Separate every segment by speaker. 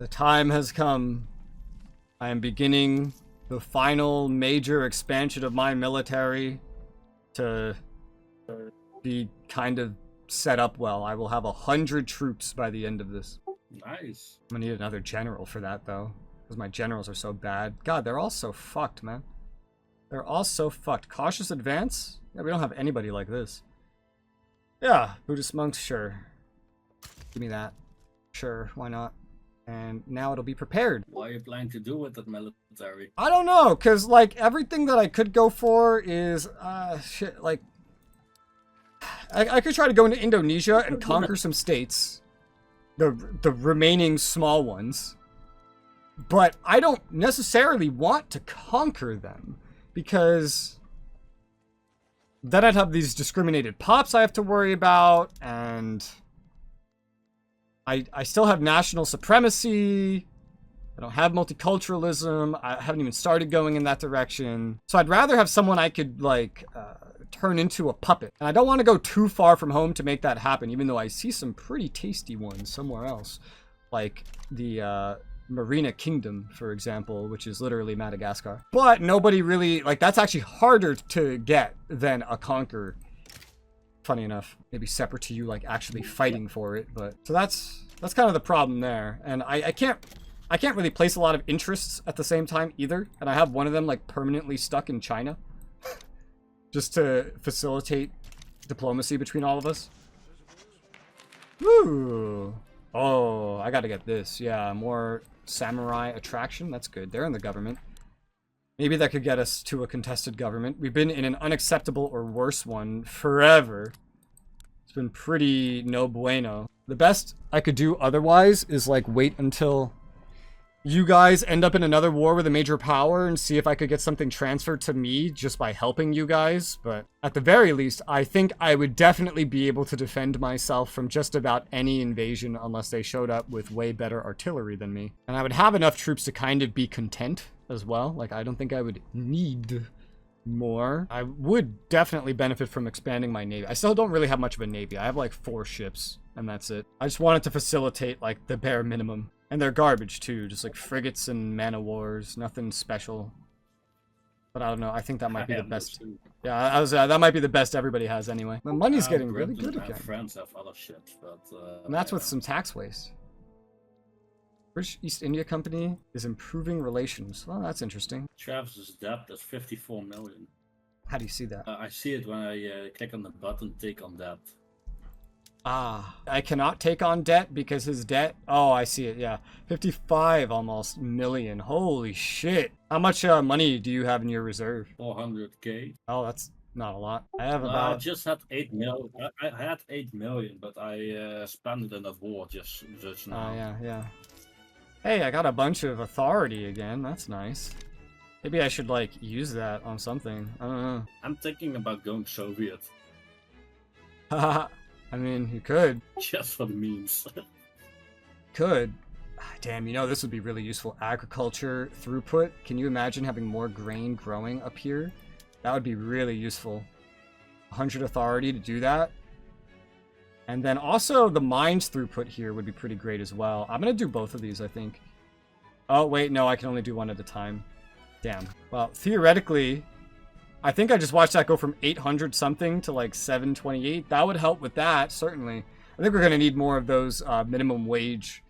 Speaker 1: The time has come. I am beginning the final major expansion of my military to be kind of set up well. I will have 100 troops by the end of this.
Speaker 2: Nice.
Speaker 1: I'm gonna need another general for that, though, because my generals are so bad. God, they're all so fucked, man. They're all so fucked. Cautious advance? Yeah, we don't have anybody like this. Yeah, Buddhist monks, sure. Give me that. Sure, why not? And now it'll be prepared.
Speaker 2: What are you planning to do with that military?
Speaker 1: I don't know, because, like, everything that I could go for is, shit, like... I could try to go into Indonesia and conquer some states. The remaining small ones. But I don't necessarily want to conquer them, because then I'd have these discriminated pops I have to worry about, and I still have national supremacy. I don't have multiculturalism. I haven't even started going in that direction. So I'd rather have someone I could, like, turn into a puppet. And I don't want to go too far from home to make that happen, even though I see some pretty tasty ones somewhere else. Like the Marina Kingdom, for example, which is literally Madagascar. But nobody really, like, that's actually harder to get than a conquer. Funny enough, maybe separate to you, like, actually fighting for it. But so that's kind of the problem there. And I can't really place a lot of interests at the same time either. And I have one of them, like, permanently stuck in China. Just to facilitate diplomacy between all of us. Woo! Oh, I gotta get this. Yeah, more samurai attraction. That's good. They're in the government. Maybe that could get us to a contested government. We've been in an unacceptable or worse one forever. It's been pretty no bueno. The best I could do otherwise is, like, wait until you guys end up in another war with a major power and see if I could get something transferred to me just by helping you guys. But at the very least, I think I would definitely be able to defend myself from just about any invasion unless they showed up with way better artillery than me. And I would have enough troops to kind of be content as well. Like, I don't think I would need more. I would definitely benefit from expanding my navy. I still don't really have much of a navy. I have like 4 ships and that's it. I just wanted to facilitate, like, the bare minimum. And they're garbage too, just like frigates and man o' wars, nothing special. But I don't know, I think that might be the best. Yeah, that might be the best everybody has anyway. The money's getting really good again.
Speaker 2: Friends have other ships, but
Speaker 1: and that's with some tax waste. British East India Company is improving relations. Well, that's interesting.
Speaker 2: Travis's debt is 54 million.
Speaker 1: How do you see that?
Speaker 2: I see it when I click on the button, take on debt.
Speaker 1: Ah, I cannot take on debt because his debt... Oh, I see it, yeah. 55 almost million. Holy shit. How much money do you have in your reserve?
Speaker 2: 400k.
Speaker 1: Oh, that's not a lot. I have about...
Speaker 2: I just had 8 million. I had 8 million, but I spent it in that war just now.
Speaker 1: Oh, yeah. Hey, I got a bunch of authority again. That's nice. Maybe I should, like, use that on something. I don't know.
Speaker 2: I'm thinking about going Soviet.
Speaker 1: Haha. I mean, you could.
Speaker 2: Just for the memes.
Speaker 1: Could. Damn, you know, this would be really useful. Agriculture throughput. Can you imagine having more grain growing up here? That would be really useful. 100 authority to do that. And then also the mines throughput here would be pretty great as well. I'm going to do both of these, I think. Oh, wait, no, I can only do one at a time. Damn. Well, theoretically... I think I just watched that go from 800 something to like 728. That would help with that, certainly. I think we're going to need more of those minimum wage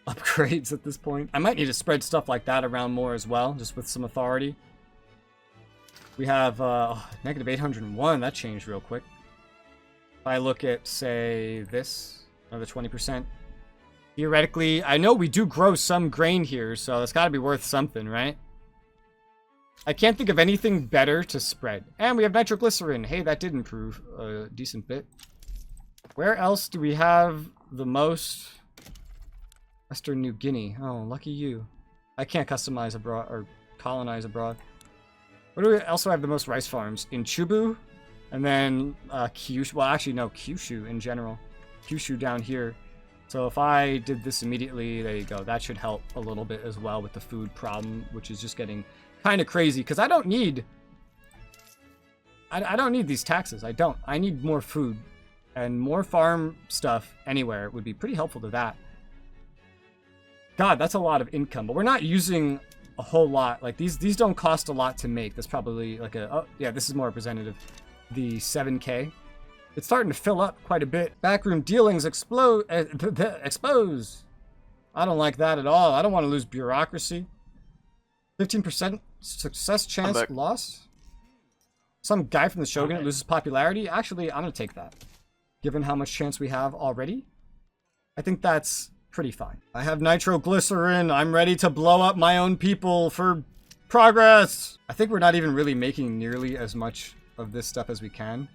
Speaker 1: upgrades at this point. I might need to spread stuff like that around more as well, just with some authority. We have negative 801. That changed real quick. If I look at, say, this, another 20%. Theoretically, I know we do grow some grain here, so that's got to be worth something, right? I can't think of anything better to spread. And we have nitroglycerin. Hey, that did improve a decent bit. Where else do we have the most? Western New Guinea. Oh, lucky you. I can't customize abroad or colonize abroad. Where do we also have the most rice farms? In Chubu, and then Kyushu. Well, actually, no, Kyushu in general. Kyushu down here. So if I did this immediately, there you go. That should help a little bit as well with the food problem, which is just getting kind of crazy, because I don't need these taxes. I need more food, and more farm stuff anywhere would be pretty helpful to that. God, that's a lot of income, but we're not using a whole lot. Like these don't cost a lot to make. That's probably like a, oh yeah, this is more representative. The 7K. It's starting to fill up quite a bit. Backroom dealings explode. Expose. I don't like that at all. I don't want to lose bureaucracy. 15% success chance loss. Some guy from the Shogunate loses popularity. Actually, I'm going to take that. Given how much chance we have already, I think that's pretty fine. I have nitroglycerin. I'm ready to blow up my own people for progress. I think we're not even really making nearly as much of this stuff as we can.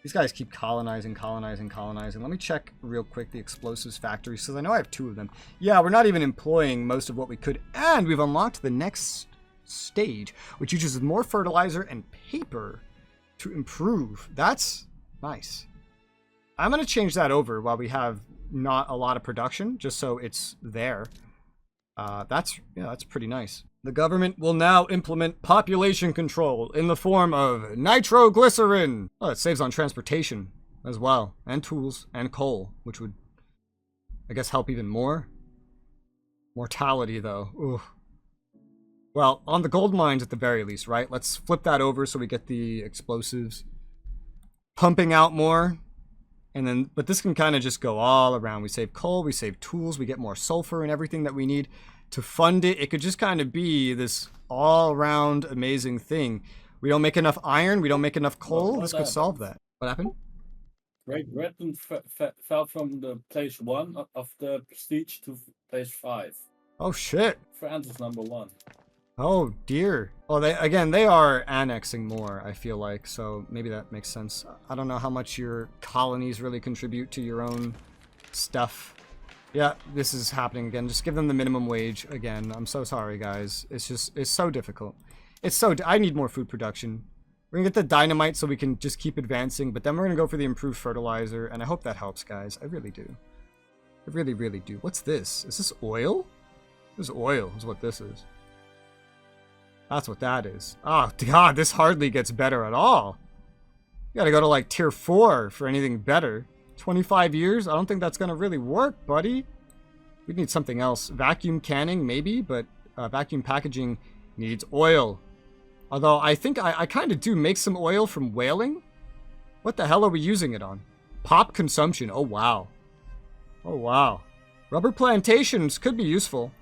Speaker 1: These guys keep colonizing. Let me check real quick the explosives factories, because I know I have 2 of them. Yeah, we're not even employing most of what we could, and we've unlocked the next stage, which uses more fertilizer and paper to improve. That's nice. I'm going to change that over while we have not a lot of production, just so it's there. That's pretty nice. The government will now implement population control in the form of nitroglycerin. Oh, it saves on transportation as well, and tools, and coal, which would, I guess, help even more. Mortality, though. Ooh. Well, on the gold mines at the very least, right? Let's flip that over so we get the explosives pumping out more. And then, but this can kind of just go all around. We save coal, we save tools, we get more sulfur and everything that we need to fund it. It could just kind of be this all-around amazing thing. We don't make enough iron, we don't make enough coal. This could solve that. What happened?
Speaker 2: Great Britain fell from the place 1 of the prestige to place 5.
Speaker 1: Oh shit.
Speaker 2: France is number 1.
Speaker 1: Oh dear. Well, they are annexing more, I feel like, so maybe that makes sense. I don't know how much your colonies really contribute to your own stuff. Yeah, this is happening again. Just give them the minimum wage again. I'm so sorry, guys. It's so difficult. I need more food production. We're gonna get the dynamite so we can just keep advancing, but then we're gonna go for the improved fertilizer, and I hope that helps, guys. I really do. I really, really do. What's this? Is this oil? This is oil, is what this is. That's what that is. Oh, God, this hardly gets better at all. You gotta go to, like, tier 4 for anything better. 25 years? I don't think that's gonna really work, buddy. We need something else. Vacuum canning, maybe, but vacuum packaging needs oil. Although, I think I kind of do make some oil from whaling. What the hell are we using it on? Pop consumption. Oh, wow. Oh, wow. Rubber plantations could be useful.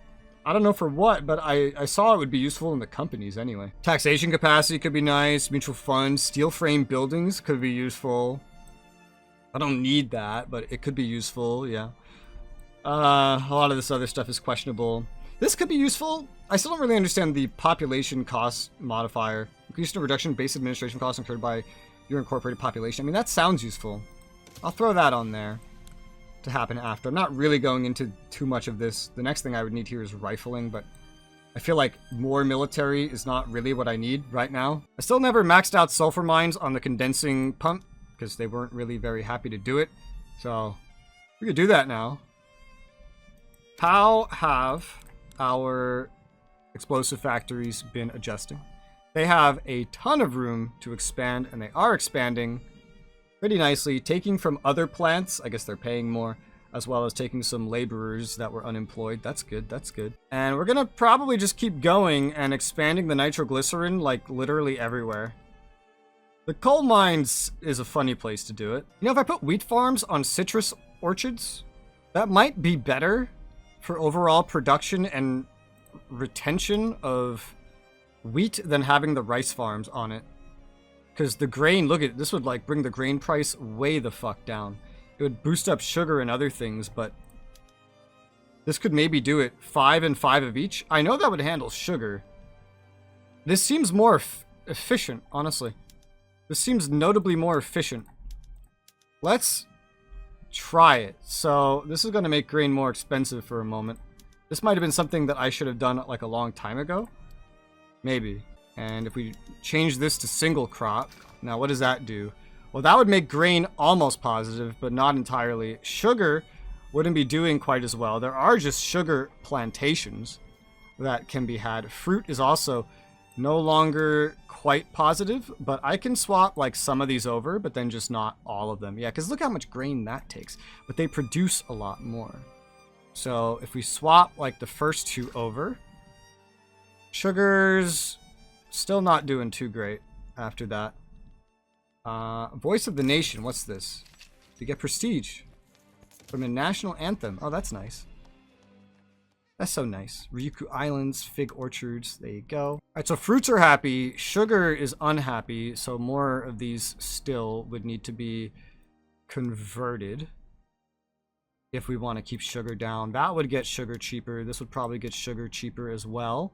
Speaker 1: I don't know for what, but I saw it would be useful in the companies anyway. Taxation capacity could be nice. Mutual funds. Steel frame buildings could be useful. I don't need that, but it could be useful, yeah. A lot of this other stuff is questionable. This could be useful. I still don't really understand the population cost modifier. Increase or reduction base administration costs incurred by your incorporated population. I mean, that sounds useful. I'll throw that on there to happen after. I'm not really going into too much of this. The next thing I would need here is rifling, but I feel like more military is not really what I need right now. I still never maxed out sulfur mines on the condensing pump because they weren't really very happy to do it. So we could do that now. How have our explosive factories been adjusting? They have a ton of room to expand, and they are expanding pretty nicely, taking from other plants. I guess they're paying more, as well as taking some laborers that were unemployed. That's good, that's good. And we're gonna probably just keep going and expanding the nitroglycerin, like, literally everywhere. The coal mines is a funny place to do it. You know, if I put wheat farms on citrus orchards, that might be better for overall production and retention of wheat than having the rice farms on it. Because the grain, look at this, would like bring the grain price way the fuck down. It would boost up sugar and other things, but this could maybe do it 5 and 5 of each. I know that would handle sugar. This seems more efficient, honestly. This seems notably more efficient. Let's try it. So this is going to make grain more expensive for a moment. This might have been something that I should have done like a long time ago. Maybe. And if we change this to single crop, now what does that do? Well, that would make grain almost positive, but not entirely. Sugar wouldn't be doing quite as well. There are just sugar plantations that can be had. Fruit is also no longer quite positive, but I can swap like some of these over, but then just not all of them. Yeah, because look how much grain that takes. But they produce a lot more. So if we swap like the first two over, sugar's still not doing too great after that. Voice of the Nation, what's this? We get prestige from a national anthem. Oh, that's nice. That's so nice. Ryukyu Islands, fig orchards, there you go. All right, so fruits are happy, sugar is unhappy, so more of these still would need to be converted. If we want to keep sugar down, that would get sugar cheaper. This would probably get sugar cheaper as well,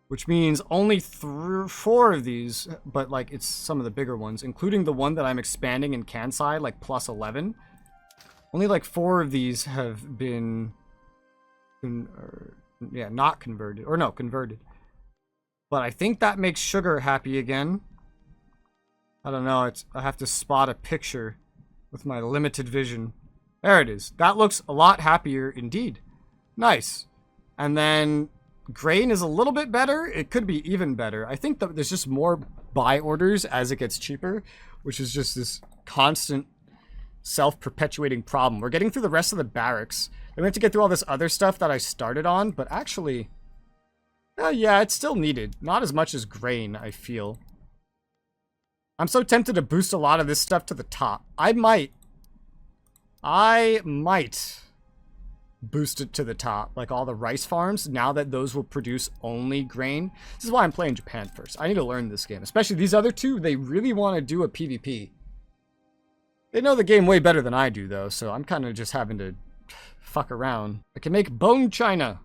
Speaker 1: which means only 4 of these, but like it's some of the bigger ones, including the one that I'm expanding in Kansai, like plus 11. Only like 4 of these have been, not converted, or no, converted. But I think that makes sugar happy again. I don't know. I have to spot a picture with my limited vision. There it is. That looks a lot happier indeed. Nice. And then grain is a little bit better. It could be even better. I think that there's just more buy orders as it gets cheaper, which is just this constant self-perpetuating problem. We're getting through the rest of the barracks. Then we have to get through all this other stuff that I started on, but actually, yeah, it's still needed. Not as much as grain, I feel. I'm so tempted to boost a lot of this stuff to the top. I might boost it to the top, like all the rice farms, now that those will produce only grain. This is why I'm playing Japan first. I need to learn this game, especially these other two. They really want to do a PvP. They know the game way better than I do, though, so I'm kind of just having to fuck around. I can make bone china,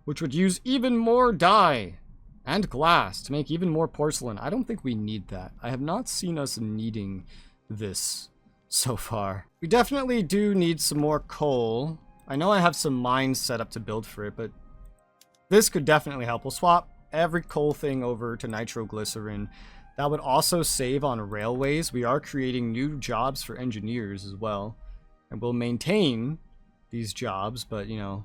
Speaker 1: which would use even more dye and glass to make even more porcelain. I don't think we need that. I have not seen us needing this so far. We definitely do need some more coal. I know I have some mines set up to build for it, but this could definitely help. We'll swap every coal thing over to nitroglycerin. That would also save on railways. We are creating new jobs for engineers as well. And we'll maintain these jobs, but, you know,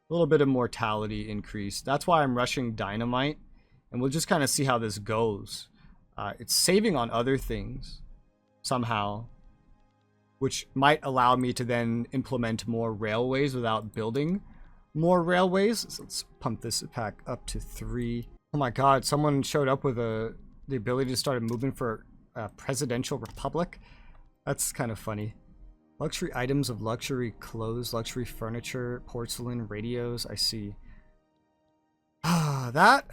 Speaker 1: a little bit of mortality increase. That's why I'm rushing dynamite. And we'll just kind of see how this goes. It's saving on other things somehow, which might allow me to then implement more railways without building more railways. So let's pump this pack up to 3. Oh my god, someone showed up with the ability to start a movement for a presidential republic. That's kind of funny. Luxury items of luxury clothes, luxury furniture, porcelain, radios. I see. That...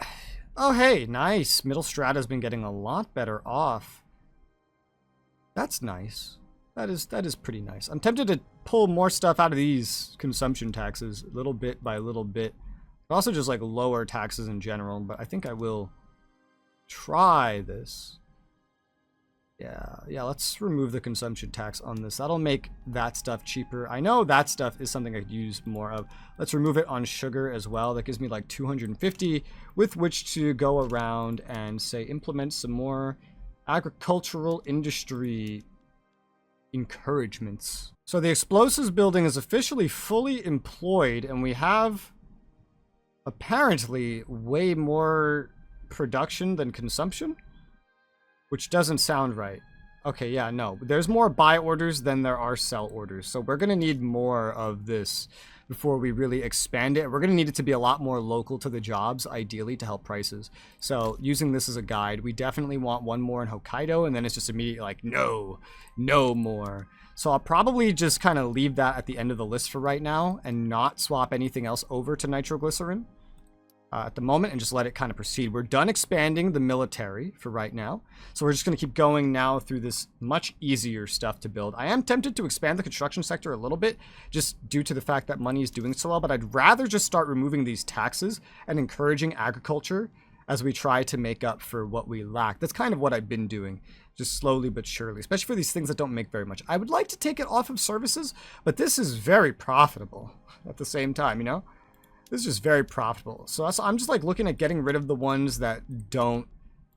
Speaker 1: Oh, hey, nice. Middle strata's been getting a lot better off. That's nice. That is pretty nice. I'm tempted to pull more stuff out of these consumption taxes, little bit by little bit. But also just like lower taxes in general, but I think I will try this. Yeah, let's remove the consumption tax on this. That'll make that stuff cheaper. I know that stuff is something I could use more of. Let's remove it on sugar as well. That gives me like 250 with which to go around and say implement some more agricultural industry encouragements. So the explosives building is officially fully employed, and we have apparently way more production than consumption, which doesn't sound right. Okay, yeah, no. There's more buy orders than there are sell orders. So we're going to need more of this before we really expand it. We're going to need it to be a lot more local to the jobs, ideally, to help prices. So using this as a guide, we definitely want one more in Hokkaido, and then it's just immediately like, no more. So I'll probably just kind of leave that at the end of the list for right now and not swap anything else over to nitroglycerin at the moment and just let it kind of proceed. We're done expanding the military for right now. So we're just going to keep going now through this much easier stuff to build. I am tempted to expand the construction sector a little bit just due to the fact that money is doing so well, but I'd rather just start removing these taxes and encouraging agriculture as we try to make up for what we lack. That's kind of what I've been doing, just slowly but surely, especially for these things that don't make very much. I would like to take it off of services, but this is very profitable at the same time, you know? This is just very profitable. So I'm just like looking at getting rid of the ones that don't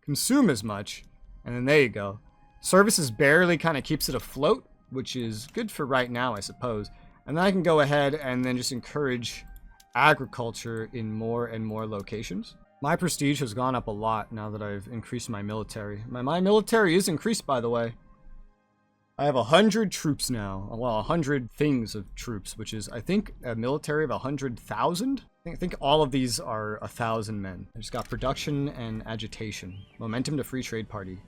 Speaker 1: consume as much. And then there you go. Services barely kind of keeps it afloat, which is good for right now, I suppose. And then I can go ahead and then just encourage agriculture in more and more locations. My prestige has gone up a lot now that I've increased my military. My military is increased, by the way. I have 100 troops now. Well, 100 things of troops, which is, I think, a military of 100,000? I think all of these are 1,000 men. I just got production and agitation. Momentum to free trade party.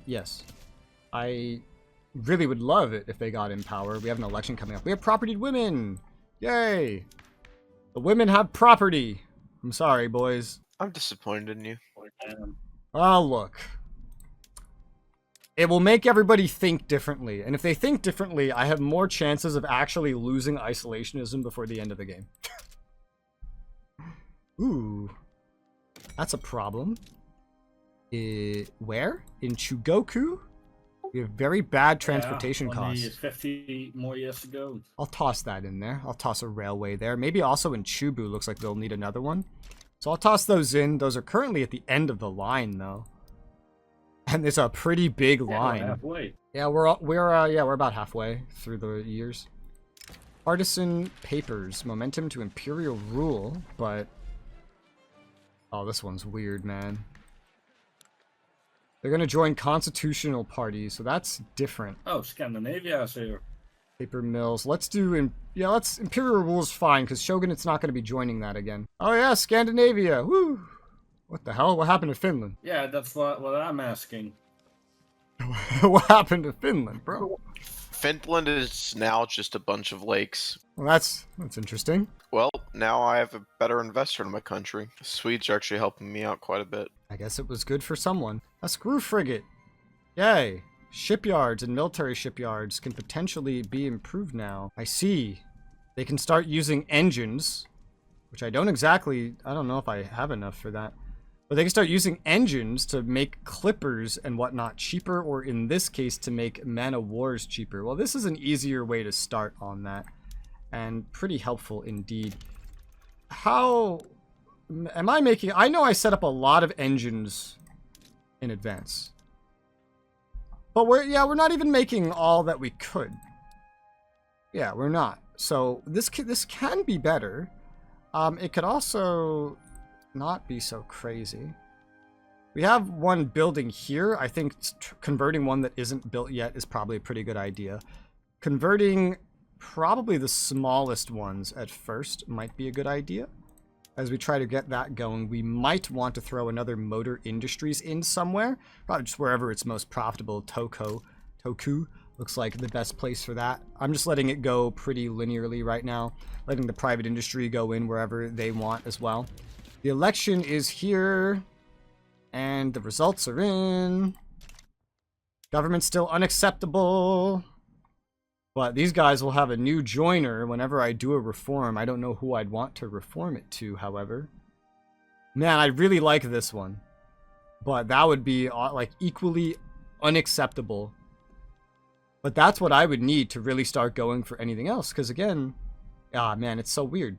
Speaker 1: Yes. I really would love it if they got in power. We have an election coming up. We have propertied women! Yay! The women have property! I'm sorry, boys.
Speaker 3: I'm disappointed in you.
Speaker 1: Oh, look. It will make everybody think differently. And if they think differently, I have more chances of actually losing isolationism before the end of the game. Ooh. That's a problem. Where? In Chugoku? We have very bad transportation costs.
Speaker 2: 50 more years to go.
Speaker 1: I'll toss that in there. I'll toss a railway there. Maybe also in Chubu. Looks like they'll need another one. So I'll toss those in. Those are currently at the end of the line, though. And it's a pretty big line.
Speaker 2: We're halfway.
Speaker 1: Yeah, we're about halfway through the years. Artisan papers, momentum to imperial rule, but oh, this one's weird, man. They're gonna join constitutional parties, so that's different.
Speaker 2: Oh, Scandinavia is here.
Speaker 1: Paper mills. Let's do imperial rule is fine because Shogunate's not gonna be joining that again. Oh yeah, Scandinavia. Woo! What the hell? What happened to Finland?
Speaker 2: Yeah, that's what I'm asking.
Speaker 1: What happened to Finland, bro?
Speaker 3: Finland is now just a bunch of lakes.
Speaker 1: Well, that's interesting.
Speaker 3: Well, now I have a better investor in my country. The Swedes are actually helping me out quite a bit.
Speaker 1: I guess it was good for someone. A screw frigate. Yay. Shipyards and military shipyards can potentially be improved now. I see. They can start using engines, which I don't know if I have enough for that. But they can start using engines to make clippers and whatnot cheaper, or in this case, to make man-of-wars cheaper. Well, this is an easier way to start on that, and pretty helpful indeed. How am I making... I know I set up a lot of engines in advance. But we're not even making all that we could. Yeah, we're not. So this can be better. It could also not be so crazy. We have one building here. I think converting one that isn't built yet is probably a pretty good idea. Converting probably the smallest ones at first might be a good idea. As we try to get that going, we might want to throw another motor industries in somewhere. Probably just wherever it's most profitable. Toku looks like the best place for that. I'm just letting it go pretty linearly right now. Letting the private industry go in wherever they want as well. The election is here. And the results are in. Government's still unacceptable. But these guys will have a new joiner whenever I do a reform. I don't know who I'd want to reform it to, however. Man, I really like this one. But that would be like equally unacceptable. But that's what I would need to really start going for anything else. Because again, man, it's so weird.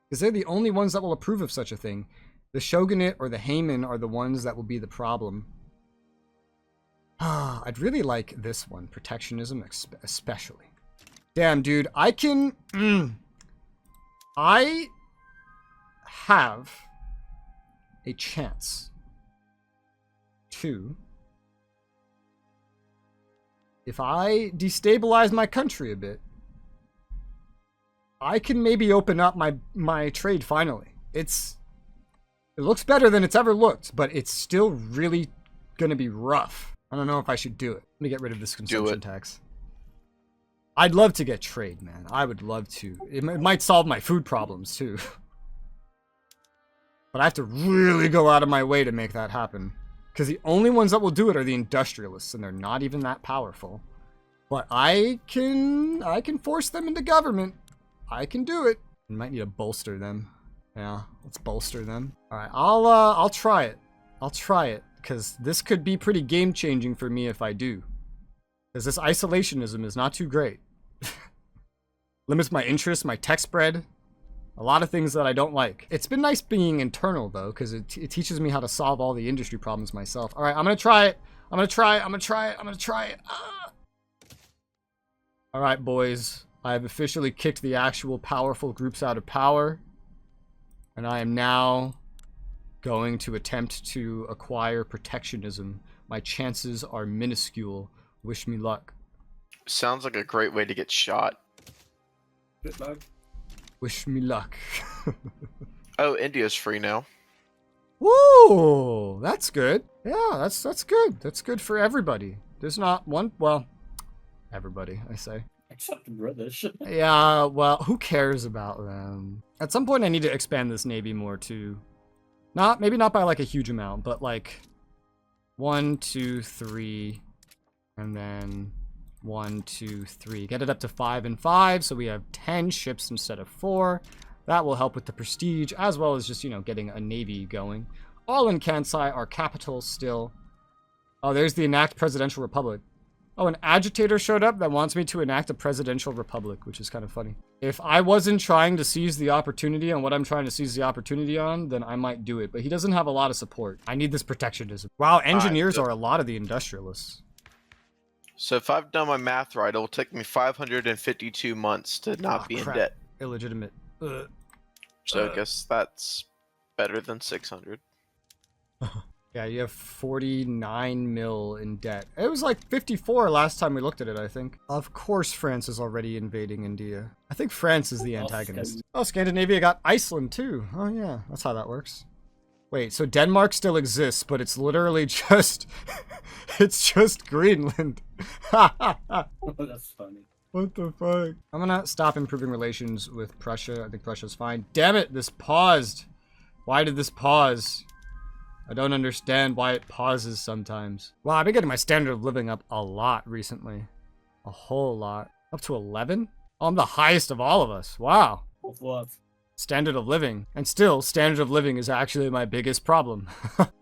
Speaker 1: Because they're the only ones that will approve of such a thing. The shogunate or the heimin are the ones that will be the problem. I'd really like this one. Protectionism especially. Damn, dude. I have a chance to... If I destabilize my country a bit, I can maybe open up my trade finally. It looks better than it's ever looked, but it's still really gonna be rough. I don't know if I should do it. Let me get rid of this consumption tax. I'd love to get trade, man. I would love to. It might solve my food problems, too. But I have to really go out of my way to make that happen. Because the only ones that will do it are the industrialists, and they're not even that powerful. But I can force them into government. I can do it. I might need to bolster them. Yeah, let's bolster them. All right, I'll try it. I'll try it, because this could be pretty game-changing for me if I do. Because this isolationism is not too great. Limits my interest, my tech spread. A lot of things that I don't like. It's been nice being internal, though, because it teaches me how to solve all the industry problems myself. All right, I'm going to try it. I'm going to try it. I'm going to try it. I'm going to try it. All right, boys. I have officially kicked the actual powerful groups out of power. And I am now going to attempt to acquire protectionism. My chances are minuscule. Wish me luck.
Speaker 3: Sounds like a great way to get shot.
Speaker 2: Good luck.
Speaker 1: Wish me luck.
Speaker 3: Oh, India's free now.
Speaker 1: Woo! That's good. Yeah, that's good. That's good for everybody. There's not one. Well, everybody, I say.
Speaker 2: Except the British.
Speaker 1: Yeah, well, who cares about them? At some point, I need to expand this navy more too. Maybe not by like a huge amount, but like 1, 2, 3, and then 1, 2, 3. Get it up to 5 and 5, so we have 10 ships instead of 4. That will help with the prestige, as well as just, you know, getting a navy going. All in Kansai, our capital still. Oh, there's the enact presidential republic. Oh, an agitator showed up that wants me to enact a presidential republic, which is kind of funny. If I wasn't trying to seize the opportunity on what I'm trying to seize the opportunity on, then I might do it. But he doesn't have a lot of support. I need this protectionism. Wow, engineers are a lot of the industrialists.
Speaker 3: So if I've done my math right, it'll take me 552 months to not be
Speaker 1: crap.
Speaker 3: in debt.
Speaker 1: Illegitimate.
Speaker 3: So I guess that's better than 600.
Speaker 1: Yeah, you have 49 mil in debt. It was like 54 last time we looked at it, I think. Of course France is already invading India. I think France is the antagonist. Oh, Scandinavia got Iceland too. Oh yeah, that's how that works. Wait, so Denmark still exists, but it's literally just... it's just Greenland.
Speaker 2: That's funny.
Speaker 1: What the fuck? I'm gonna stop improving relations with Prussia. I think Prussia's fine. Damn it, this paused. Why did this pause? I don't understand why it pauses sometimes. Wow, I've been getting my standard of living up a lot recently. A whole lot. Up to 11? Oh, I'm the highest of all of us. Wow.
Speaker 2: What?
Speaker 1: Standard of living. And still, standard of living is actually my biggest problem.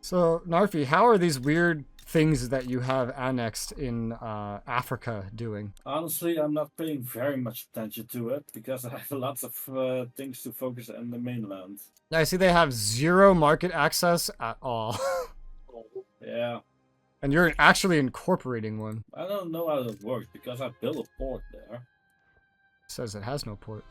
Speaker 1: So, Narfi, how are these weird things that you have annexed in Africa doing?
Speaker 2: Honestly, I'm not paying very much attention to it because I have lots of things to focus on the mainland.
Speaker 1: I see they have 0 market access at all.
Speaker 2: Yeah.
Speaker 1: And you're actually incorporating one.
Speaker 2: I don't know how that works because I built a port there.
Speaker 1: It says it has no port.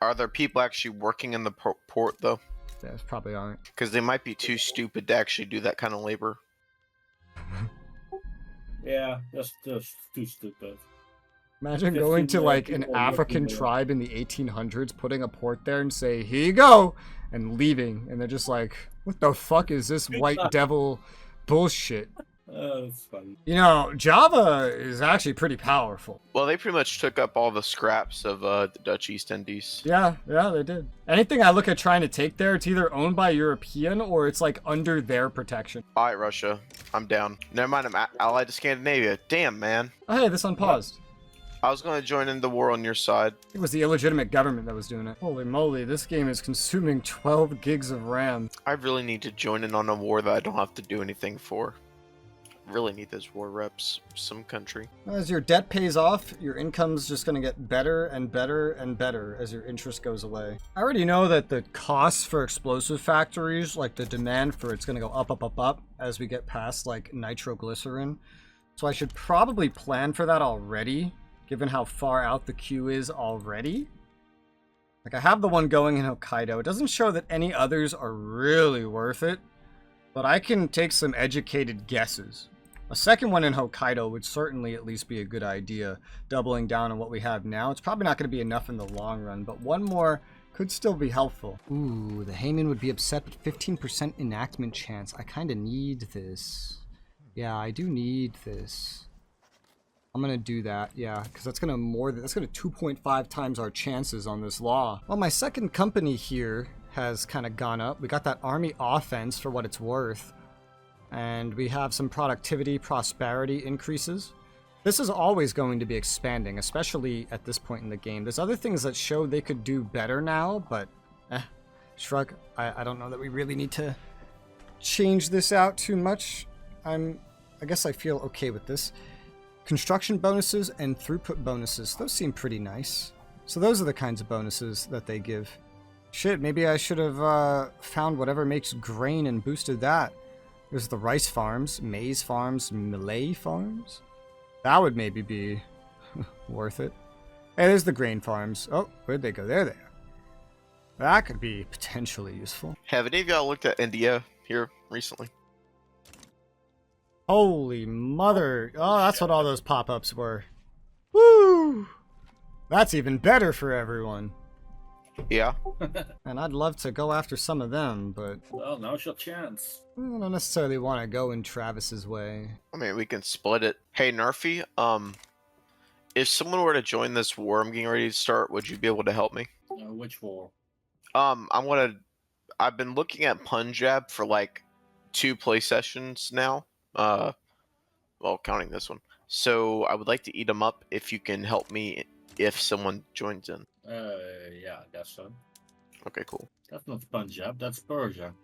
Speaker 3: Are there people actually working in the port, though?
Speaker 1: Yeah, probably aren't.
Speaker 3: Because they might be too stupid to actually do that kind of labor.
Speaker 2: Yeah, that's just too stupid.
Speaker 1: Imagine
Speaker 2: 15
Speaker 1: going to like an
Speaker 2: people
Speaker 1: African
Speaker 2: working there.
Speaker 1: tribe in the 1800s, putting a port there and say, here you go, and leaving. And they're just like, what the fuck is this white devil bullshit?
Speaker 2: That's funny.
Speaker 1: You know, Java is actually pretty powerful.
Speaker 3: Well, they pretty much took up all the scraps of the Dutch East Indies.
Speaker 1: Yeah, they did. Anything I look at trying to take there, it's either owned by a European or it's like under their protection.
Speaker 3: Alright, Russia. I'm down. Never mind, I'm allied to Scandinavia. Damn, man.
Speaker 1: Oh, hey, this unpaused.
Speaker 3: I was going to join in the war on your side.
Speaker 1: It was the illegitimate government that was doing it. Holy moly, this game is consuming 12 gigs of RAM.
Speaker 3: I really need to join in on a war that I don't have to do anything for. Really need those war reps. Some country.
Speaker 1: As your debt pays off, your income's just going to get better and better and better as your interest goes away. I already know that the costs for explosive factories, like the demand for it's going to go up as we get past like nitroglycerin. So I should probably plan for that already, given how far out the queue is already. Like I have the one going in Hokkaido. It doesn't show that any others are really worth it, but I can take some educated guesses. A second one in Hokkaido would certainly at least be a good idea, doubling down on what we have now. It's probably not going to be enough in the long run, but one more could still be helpful. Ooh, the Hayman would be upset, but 15% enactment chance. I kind of need this. Yeah, I do need this. I'm going to do that, yeah, because that's going to 2.5 times our chances on this law. Well, my second company here has kind of gone up. We got that army offense for what it's worth. And we have some productivity, prosperity increases. This is always going to be expanding, especially at this point in the game. There's other things that show they could do better now, but shrug. I don't know that we really need to change this out too much. I guess I feel okay with this. Construction bonuses and throughput bonuses. Those seem pretty nice. So those are the kinds of bonuses that they give. Shit, maybe I should have found whatever makes grain and boosted that. There's the rice farms, maize farms, Malay farms. That would maybe be worth it. Hey, there's the grain farms. Oh, where'd they go? There they are. That could be potentially useful.
Speaker 3: Have any of y'all looked at India here recently?
Speaker 1: Holy mother. Oh, that's what all those pop-ups were. Woo! That's even better for everyone.
Speaker 3: Yeah.
Speaker 1: And I'd love to go after some of them, but
Speaker 2: Well, now's your chance.
Speaker 1: I don't necessarily want to go in Travis's way.
Speaker 3: I mean, we can split it. Hey, Narfi, if someone were to join this war I'm getting ready to start, would you be able to help me?
Speaker 2: Which war?
Speaker 3: I've been looking at Punjab for like 2 play sessions now. Well, counting this one. So I would like to eat them up if you can help me if someone joins in.
Speaker 2: Yeah, I guess so.
Speaker 3: Okay, cool.
Speaker 2: That's not Punjab, that's Persia.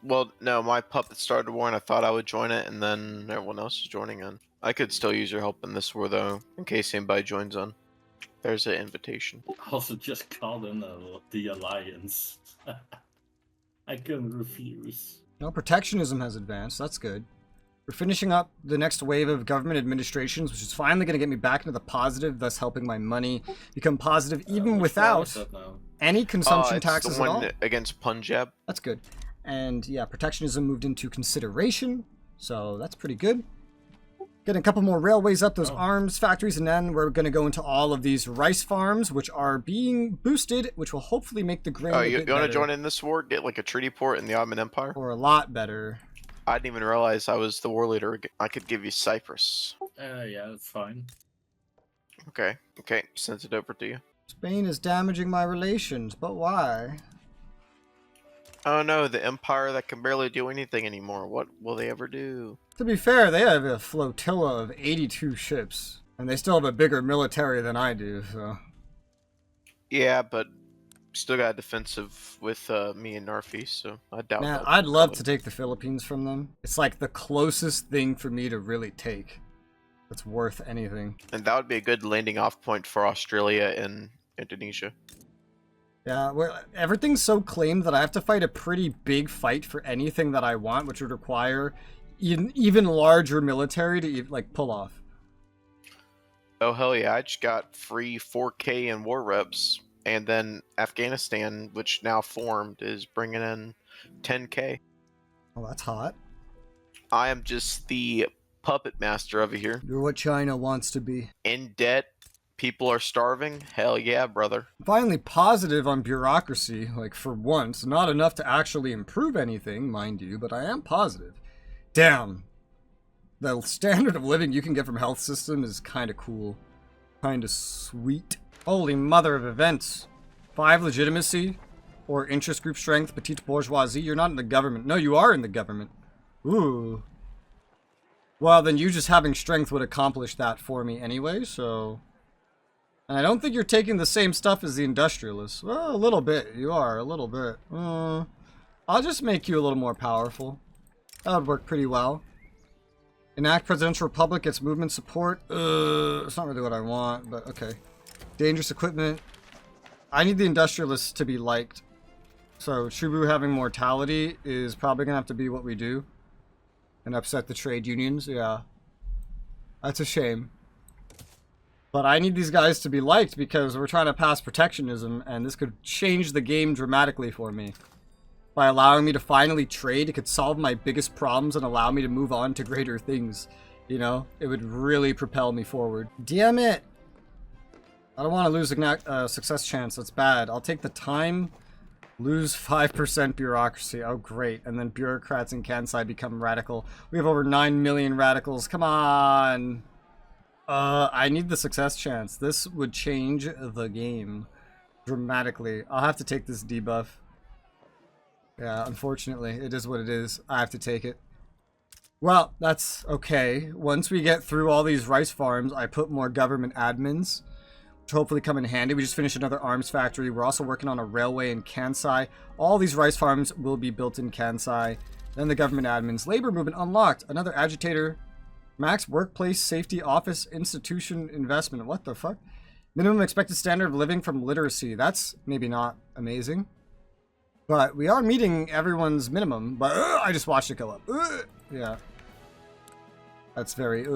Speaker 3: Well, no, my puppet started a war and I thought I would join it, and then everyone else is joining in. I could still use your help in this war, though, in case anybody joins in. There's an invitation.
Speaker 2: Also, just call in the Alliance. I couldn't refuse.
Speaker 1: No, protectionism has advanced. That's good. We're finishing up the next wave of government administrations, which is finally going to get me back into the positive, thus helping my money become positive even without any consumption taxes
Speaker 3: the
Speaker 1: at all.
Speaker 3: one against Punjab.
Speaker 1: That's good. And yeah, protectionism moved into consideration, so that's pretty good. Getting a couple more railways up, those arms factories, and then we're going to go into all of these rice farms, which are being boosted, which will hopefully make the grain
Speaker 3: You want to join in this war? Get like a treaty port in the Ottoman Empire?
Speaker 1: or a lot better.
Speaker 3: I didn't even realize I was the war leader. I could give you Cyprus.
Speaker 2: Yeah, that's fine.
Speaker 3: Okay, sent it over to you.
Speaker 1: Spain is damaging my relations, but why?
Speaker 3: Oh no, the empire that can barely do anything anymore. What will they ever do?
Speaker 1: To be fair, they have a flotilla of 82 ships, and they still have a bigger military than I do, so...
Speaker 3: Yeah, but still got a defensive with me and Narfi, so I doubt
Speaker 1: Man,
Speaker 3: that.
Speaker 1: I'd love to take the Philippines from them. It's like the closest thing for me to really take that's worth anything.
Speaker 3: And that would be a good landing off point for Australia and Indonesia.
Speaker 1: Yeah, well, everything's so claimed that I have to fight a pretty big fight for anything that I want, which would require even larger military to like pull off.
Speaker 3: Oh hell yeah, I just got free 4K in war reps, and then Afghanistan, which now formed, is bringing in 10K.
Speaker 1: Oh, that's hot.
Speaker 3: I am just the puppet master over here.
Speaker 1: You're what China wants to be.
Speaker 3: In debt, people are starving. Hell yeah, brother.
Speaker 1: Finally positive on bureaucracy, like for once. Not enough to actually improve anything, mind you, but I am positive. Damn. The standard of living you can get from health system is kind of cool. Kind of sweet. Holy mother of events. 5 legitimacy or interest group strength, petite bourgeoisie. You're not in the government. No, you are in the government. Ooh. Well, then you just having strength would accomplish that for me anyway, so... And I don't think you're taking the same stuff as the industrialists. Well, a little bit. You are, a little bit. I'll just make you a little more powerful. That would work pretty well. Enact Presidential Republic gets movement support. It's not really what I want, but okay. Dangerous equipment. I need the industrialists to be liked. So Shubu having mortality is probably going to have to be what we do. And upset the trade unions, yeah. That's a shame. But I need these guys to be liked because we're trying to pass protectionism, and this could change the game dramatically for me. By allowing me to finally trade, it could solve my biggest problems and allow me to move on to greater things. You know, it would really propel me forward. Damn it! I don't want to lose a success chance, that's bad. I'll take the time, lose 5% bureaucracy. Oh great, and then bureaucrats in Kansai become radical. We have over 9 million radicals, come on! I need the success chance. This would change the game dramatically. I'll have to take this debuff. Yeah, unfortunately, it is what it is. I have to take it. Well, that's okay. Once we get through all these rice farms, I put more government admins, which hopefully come in handy. We just finished another arms factory. We're also working on a railway in Kansai. All these rice farms will be built in Kansai. Then the government admins. Labor movement unlocked. Another agitator. Max workplace safety office institution investment. What the fuck? Minimum expected standard of living from literacy. That's maybe not amazing. But we are meeting everyone's minimum. But I just watched it go up. Yeah. That's very...